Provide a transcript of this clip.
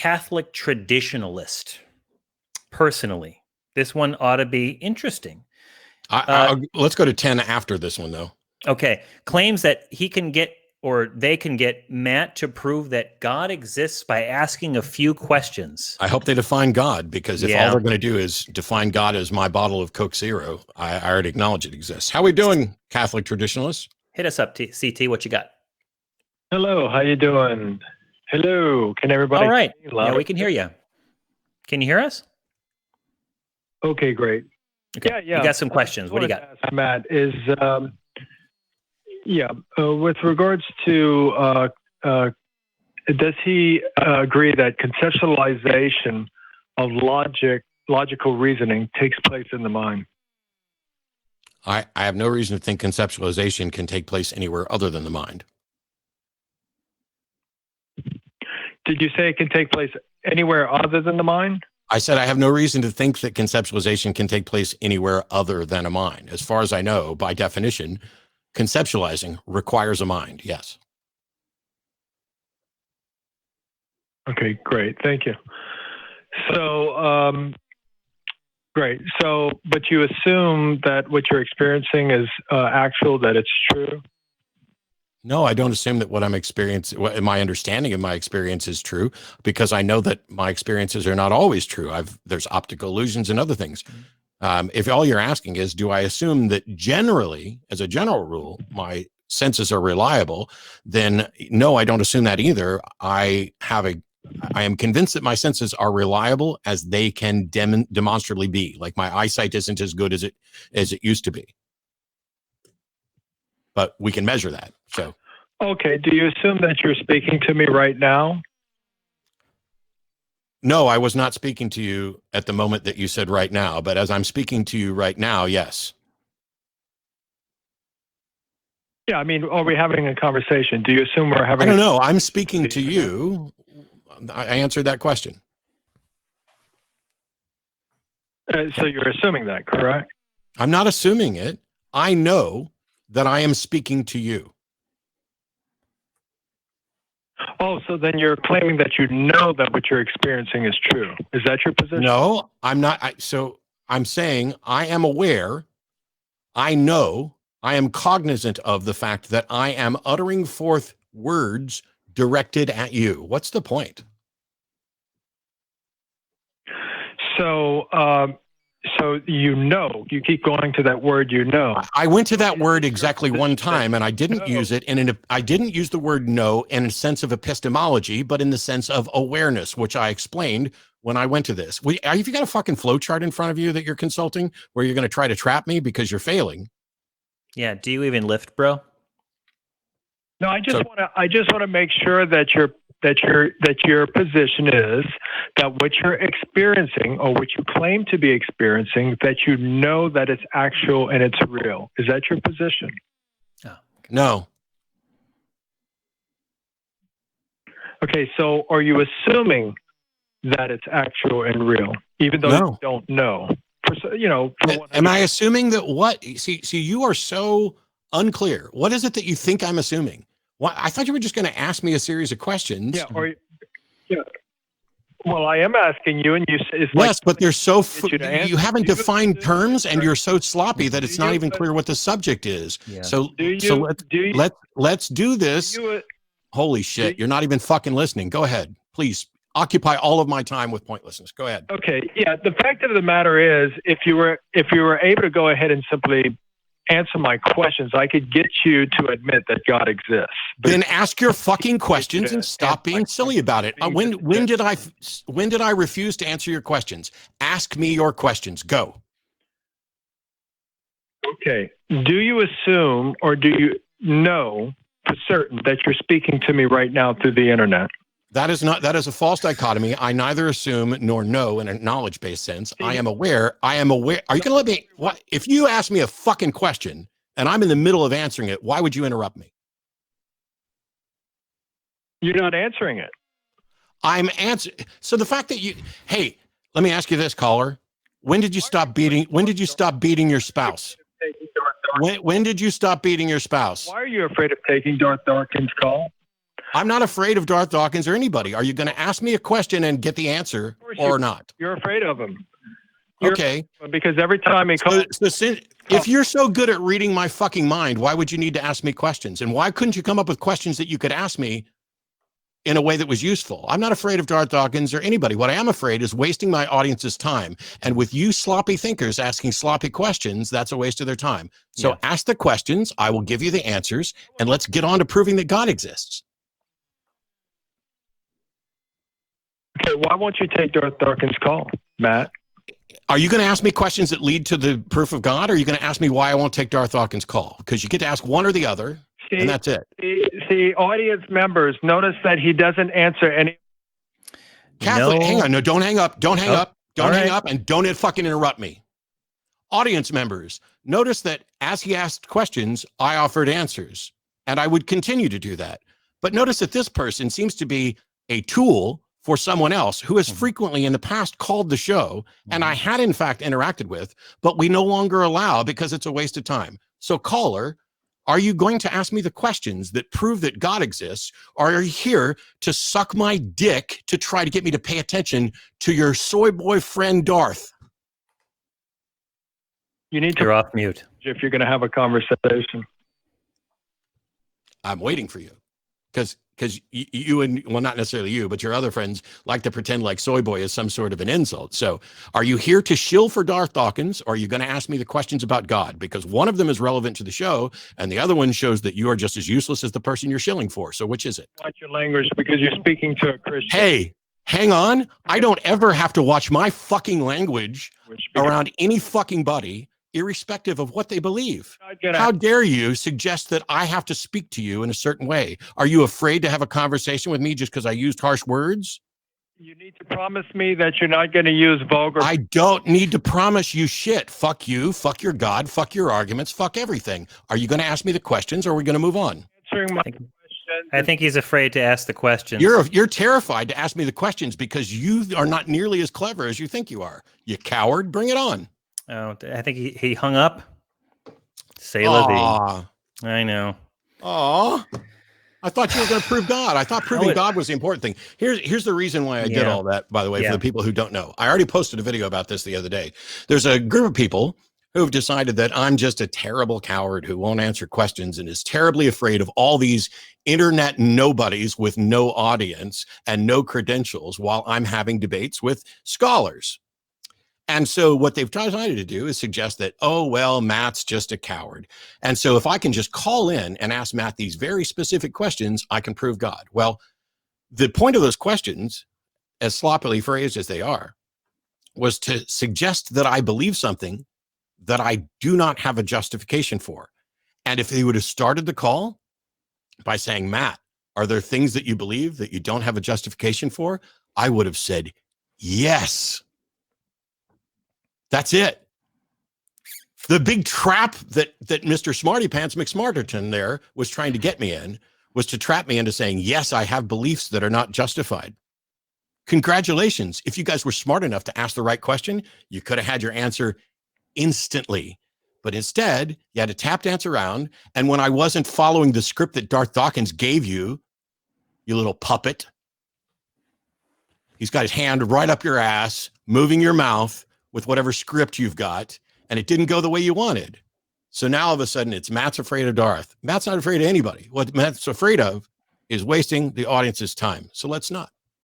Catholic traditionalist. Personally, this one ought to be interesting. Let's go to 10 after this one, though. Okay. Claims that he can get, or they can get Matt to prove that God exists by asking a few questions. I hope they define God, because if all they're going to do is define God as my bottle of Coke Zero, I already acknowledge it exists. How we doing, Catholic traditionalists? Hit us up, CT. What you got? Hello. How you doing? Hello. Can everybody? All right. Yeah, we can hear you. Can you hear us? Okay, great. Okay. Yeah. You got some questions. What do you got? Ask Matt, is with regards to does he agree that conceptualization of logical reasoning takes place in the mind? I have no reason to think conceptualization can take place anywhere other than the mind. Did you say it can take place anywhere other than the mind? I said I have no reason to think that conceptualization can take place anywhere other than a mind. As far as I know, by definition, conceptualizing requires a mind. Yes. Okay, great. Thank you. So, great. So, but you assume that what you're experiencing is actual, that it's true? No, I don't assume that what I'm experiencing, my understanding of my experience is true, because I know that my experiences are not always true. There's optical illusions and other things. If all you're asking is, do I assume that generally, as a general rule, my senses are reliable, then no, I don't assume that either. I am convinced that my senses are reliable as they can demonstrably be. Like my eyesight isn't as good as it used to be. But we can measure that. So, okay. Do you assume that you're speaking to me right now? No, I was not speaking to you at the moment that you said right now, but as I'm speaking to you right now, yes. Yeah, I mean, are we having a conversation? Do you assume we're having? I don't know. I'm speaking to you. I answered that question. So you're assuming that, correct? I'm not assuming it. I know that I am speaking to you. Oh, so then you're claiming that you know that what you're experiencing is true. Is that your position? No, I'm not. So I'm saying I am aware. I know. I am cognizant of the fact that I am uttering forth words directed at you. What's the point? So, you keep going to that word, I went to that word exactly one time, and I didn't use it. I didn't use the word know in a sense of epistemology, but in the sense of awareness, which I explained when I went to this. Have you got a fucking flow chart in front of you that you're consulting where you're going to try to trap me because you're failing? Yeah. Do you even lift, bro? No, I just want to make sure that your position is that what you're experiencing, or what you claim to be experiencing, that you know that it's actual and it's real. Is that your position? Oh, no. Okay, so are you assuming that it's actual and real, even though you don't know? Am I assuming that what? See, you are so unclear. What is it that you think I'm assuming? What? I thought you were just going to ask me a series of questions. Yeah. Well, I am asking you, and you say it's yes, but they're so you haven't defined terms, and you're so sloppy that it's not even clear what the subject is. Yeah. So let's do this. Holy shit! You're not even fucking listening. Go ahead, please. Occupy all of my time with pointlessness. Go ahead. Okay. Yeah. The fact of the matter is, if you were able to go ahead and simply answer my questions, I could get you to admit that God exists. Then ask your fucking questions and stop being silly about it. When did I refuse to answer your questions? Ask me your questions. Go. Okay. Do you assume, or do you know for certain that you're speaking to me right now through the internet? That is a false dichotomy. I neither assume nor know in a knowledge-based sense. I am aware. Are you going to let me? What if you ask me a fucking question and I'm in the middle of answering it? Why would you interrupt me? You're not answering it. I'm answering. So the fact that hey, let me ask you this, caller. When did you stop beating your spouse? When did you stop beating your spouse? Why are you afraid of taking Darth Darkin's call? I'm not afraid of Darth Dawkins or anybody. Are you going to ask me a question and get the answer or not? You're afraid of him. Okay. Because every time he calls... If you're so good at reading my fucking mind, why would you need to ask me questions? And why couldn't you come up with questions that you could ask me in a way that was useful? I'm not afraid of Darth Dawkins or anybody. What I am afraid is wasting my audience's time. And with you sloppy thinkers asking sloppy questions, that's a waste of their time. So ask the questions. I will give you the answers. And let's get on to proving that God exists. Okay, why won't you take Darth Dawkins' call, Matt? Are you going to ask me questions that lead to the proof of God, or are you going to ask me why I won't take Darth Dawkins' call? Because you get to ask one or the other, and that's it. See, audience members, notice that he doesn't answer any... Catholic, hang on. No, don't hang up. Don't hang up. Don't hang up, and don't fucking interrupt me. Audience members, notice that as he asked questions, I offered answers, and I would continue to do that. But notice that this person seems to be a tool for someone else who has frequently in the past called the show, and I had in fact interacted with, but we no longer allow because it's a waste of time. So caller, are you going to ask me the questions that prove that God exists, or are you here to suck my dick to try to get me to pay attention to your soy boy friend Darth? You need to... You're off mute. If you're going to have a conversation. I'm waiting for you. Because you and, well, not necessarily you, but your other friends like to pretend like soy boy is some sort of an insult. So are you here to shill for Darth Dawkins, or are you going to ask me the questions about God? Because one of them is relevant to the show, and the other one shows that you are just as useless as the person you're shilling for. So which is it? Watch your language, because you're speaking to a Christian. Hey, hang on. I don't ever have to watch my fucking language around any fucking buddy, irrespective of what they believe. How dare you suggest that I have to speak to you in a certain way? Are you afraid to have a conversation with me just because I used harsh words? You need to promise me that you're not going to use vulgar... I don't need to promise you shit. Fuck you, fuck your God, fuck your arguments, fuck everything. Are you going to ask me the questions, or are we going to move on? Answering my I think he's afraid to ask the questions. You're terrified to ask me the questions because you are not nearly as clever as you think you are. You coward, bring it on. Oh, I think he hung up. Say la vie. I know. Aw. I thought you were going to prove God. I thought proving God was the important thing. Here's the reason why I did all that, by the way, for the people who don't know. I already posted a video about this the other day. There's a group of people who've decided that I'm just a terrible coward who won't answer questions and is terribly afraid of all these internet nobodies with no audience and no credentials while I'm having debates with scholars. And so what they've decided to do is suggest that, oh, well, Matt's just a coward. And so if I can just call in and ask Matt these very specific questions, I can prove God. Well, the point of those questions, as sloppily phrased as they are, was to suggest that I believe something that I do not have a justification for. And if they would have started the call by saying, Matt, are there things that you believe that you don't have a justification for? I would have said, yes. That's it. The big trap that Mr. Smarty Pants McSmarterton there was trying to get me in was to trap me into saying, yes, I have beliefs that are not justified. Congratulations. If you guys were smart enough to ask the right question, you could have had your answer instantly. But instead, you had to tap dance around. And when I wasn't following the script that Darth Dawkins gave you, you little puppet, he's got his hand right up your ass, moving your mouth with whatever script you've got, and it didn't go the way you wanted. So now all of a sudden it's Matt's afraid of Darth. Matt's not afraid of anybody. What Matt's afraid of is wasting the audience's time. So let's not.